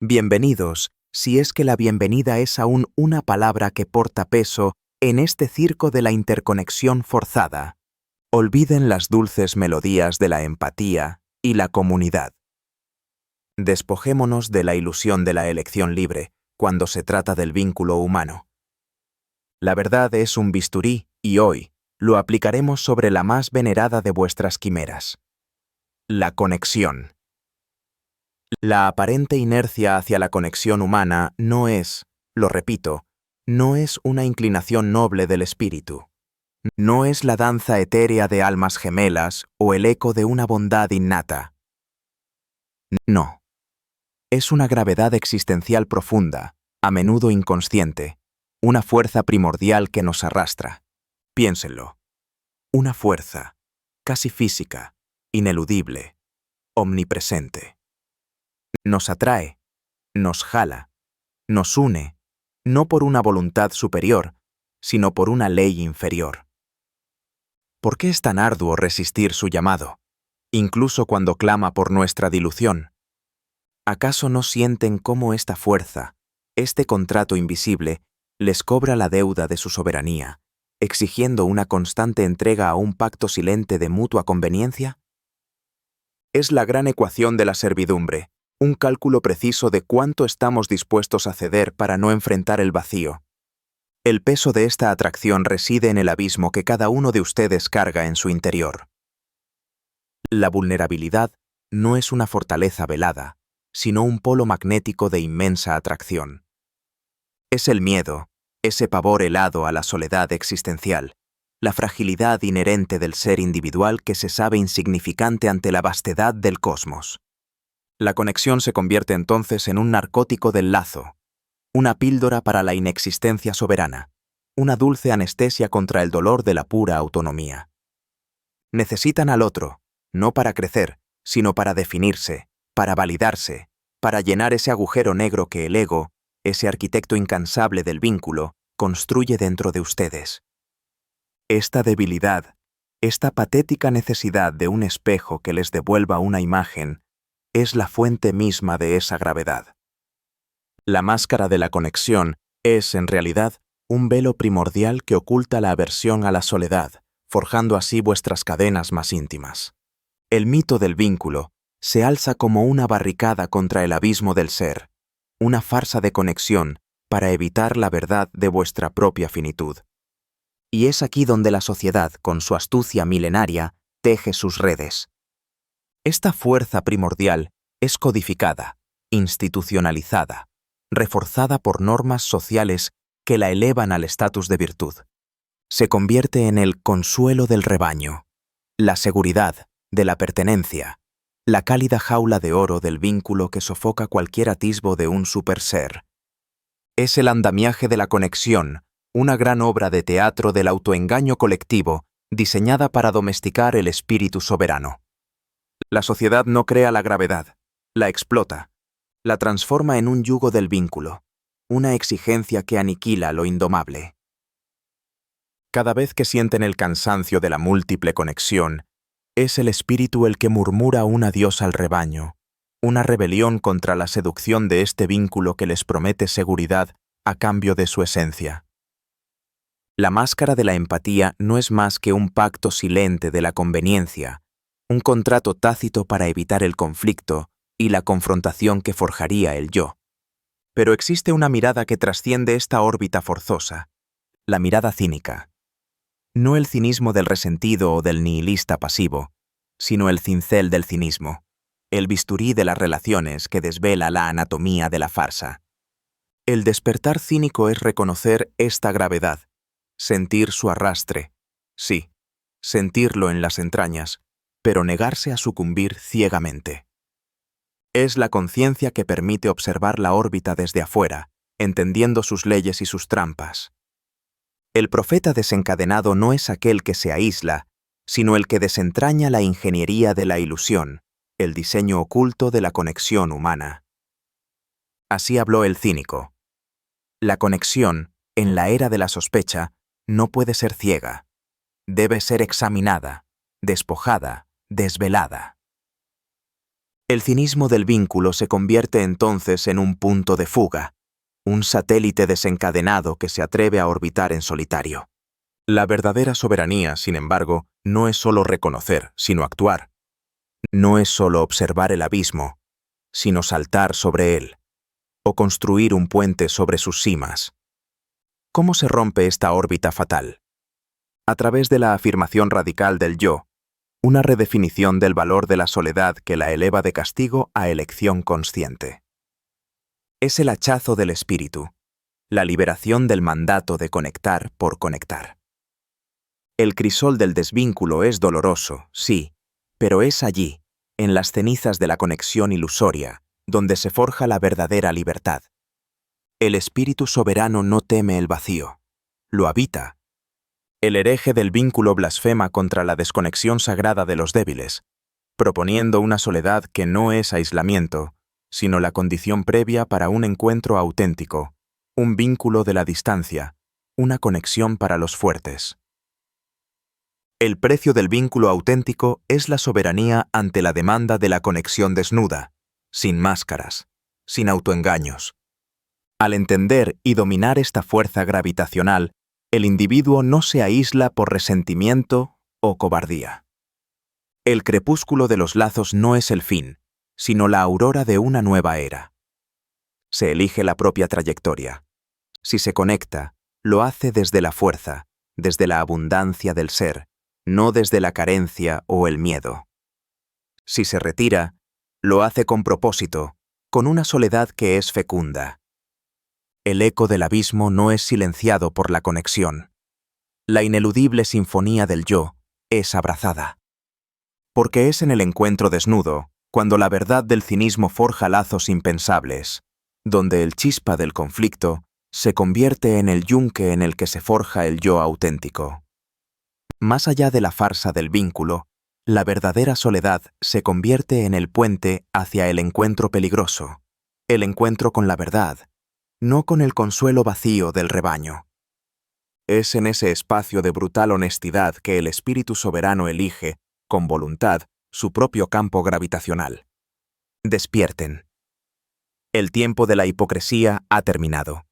Bienvenidos, si es que la bienvenida es aún una palabra que porta peso en este circo de la interconexión forzada. Olviden las dulces melodías de la empatía y la comunidad. Despojémonos de la ilusión de la elección libre cuando se trata del vínculo humano. La verdad es un bisturí y hoy lo aplicaremos sobre la más venerada de vuestras quimeras: la conexión. La aparente inercia hacia la conexión humana no es, lo repito, no es una inclinación noble del espíritu. No es la danza etérea de almas gemelas o el eco de una bondad innata. No. Es una gravedad existencial profunda, a menudo inconsciente, una fuerza primordial que nos arrastra. Piénsenlo. Una fuerza, casi física, ineludible, omnipresente. Nos atrae, nos jala, nos une, no por una voluntad superior, sino por una ley inferior. ¿Por qué es tan arduo resistir su llamado, incluso cuando clama por nuestra dilución? ¿Acaso no sienten cómo esta fuerza, este contrato invisible, les cobra la deuda de su soberanía, exigiendo una constante entrega a un pacto silente de mutua conveniencia? Es la gran ecuación de la servidumbre, un cálculo preciso de cuánto estamos dispuestos a ceder para no enfrentar el vacío. El peso de esta atracción reside en el abismo que cada uno de ustedes carga en su interior. La vulnerabilidad no es una fortaleza velada, sino un polo magnético de inmensa atracción. Es el miedo, ese pavor helado a la soledad existencial, la fragilidad inherente del ser individual que se sabe insignificante ante la vastedad del cosmos. La conexión se convierte entonces en un narcótico del lazo, una píldora para la inexistencia soberana, una dulce anestesia contra el dolor de la pura autonomía. Necesitan al otro, no para crecer, sino para definirse, para validarse, para llenar ese agujero negro que el ego, ese arquitecto incansable del vínculo, construye dentro de ustedes. Esta debilidad, esta patética necesidad de un espejo que les devuelva una imagen, es la fuente misma de esa gravedad. La máscara de la conexión es, en realidad, un velo primordial que oculta la aversión a la soledad, forjando así vuestras cadenas más íntimas. El mito del vínculo se alza como una barricada contra el abismo del ser, una farsa de conexión para evitar la verdad de vuestra propia finitud. Y es aquí donde la sociedad, con su astucia milenaria, teje sus redes. Esta fuerza primordial es codificada, institucionalizada, reforzada por normas sociales que la elevan al estatus de virtud. Se convierte en el consuelo del rebaño, la seguridad de la pertenencia, la cálida jaula de oro del vínculo que sofoca cualquier atisbo de un superser. Es el andamiaje de la conexión, una gran obra de teatro del autoengaño colectivo diseñada para domesticar el espíritu soberano. La sociedad no crea la gravedad, la explota, la transforma en un yugo del vínculo, una exigencia que aniquila lo indomable. Cada vez que sienten el cansancio de la múltiple conexión, es el espíritu el que murmura un adiós al rebaño, una rebelión contra la seducción de este vínculo que les promete seguridad a cambio de su esencia. La máscara de la empatía no es más que un pacto silente de la conveniencia, un contrato tácito para evitar el conflicto y la confrontación que forjaría el yo. Pero existe una mirada que trasciende esta órbita forzosa, la mirada cínica. No el cinismo del resentido o del nihilista pasivo, sino el cincel del cinismo, el bisturí de las relaciones que desvela la anatomía de la farsa. El despertar cínico es reconocer esta gravedad, sentir su arrastre, sí, sentirlo en las entrañas, pero negarse a sucumbir ciegamente. Es la conciencia que permite observar la órbita desde afuera, entendiendo sus leyes y sus trampas. El profeta desencadenado no es aquel que se aísla, sino el que desentraña la ingeniería de la ilusión, el diseño oculto de la conexión humana. Así habló el cínico. La conexión, en la era de la sospecha, no puede ser ciega. Debe ser examinada, despojada, desvelada. El cinismo del vínculo se convierte entonces en un punto de fuga, un satélite desencadenado que se atreve a orbitar en solitario. La verdadera soberanía, sin embargo, no es solo reconocer, sino actuar. No es solo observar el abismo, sino saltar sobre él, o construir un puente sobre sus cimas. ¿Cómo se rompe esta órbita fatal? A través de la afirmación radical del yo, una redefinición del valor de la soledad que la eleva de castigo a elección consciente. Es el hachazo del espíritu, la liberación del mandato de conectar por conectar. El crisol del desvínculo es doloroso, sí, pero es allí, en las cenizas de la conexión ilusoria, donde se forja la verdadera libertad. El espíritu soberano no teme el vacío, lo habita. El hereje del vínculo blasfema contra la desconexión sagrada de los débiles, proponiendo una soledad que no es aislamiento, sino la condición previa para un encuentro auténtico, un vínculo de la distancia, una conexión para los fuertes. El precio del vínculo auténtico es la soberanía ante la demanda de la conexión desnuda, sin máscaras, sin autoengaños. Al entender y dominar esta fuerza gravitacional, el individuo no se aísla por resentimiento o cobardía. El crepúsculo de los lazos no es el fin, sino la aurora de una nueva era. Se elige la propia trayectoria. Si se conecta, lo hace desde la fuerza, desde la abundancia del ser, no desde la carencia o el miedo. Si se retira, lo hace con propósito, con una soledad que es fecunda. El eco del abismo no es silenciado por la conexión. La ineludible sinfonía del yo es abrazada. Porque es en el encuentro desnudo, cuando la verdad del cinismo forja lazos impensables, donde el chispa del conflicto se convierte en el yunque en el que se forja el yo auténtico. Más allá de la farsa del vínculo, la verdadera soledad se convierte en el puente hacia el encuentro peligroso, el encuentro con la verdad, no con el consuelo vacío del rebaño. Es en ese espacio de brutal honestidad que el espíritu soberano elige, con voluntad, su propio campo gravitacional. Despierten. El tiempo de la hipocresía ha terminado.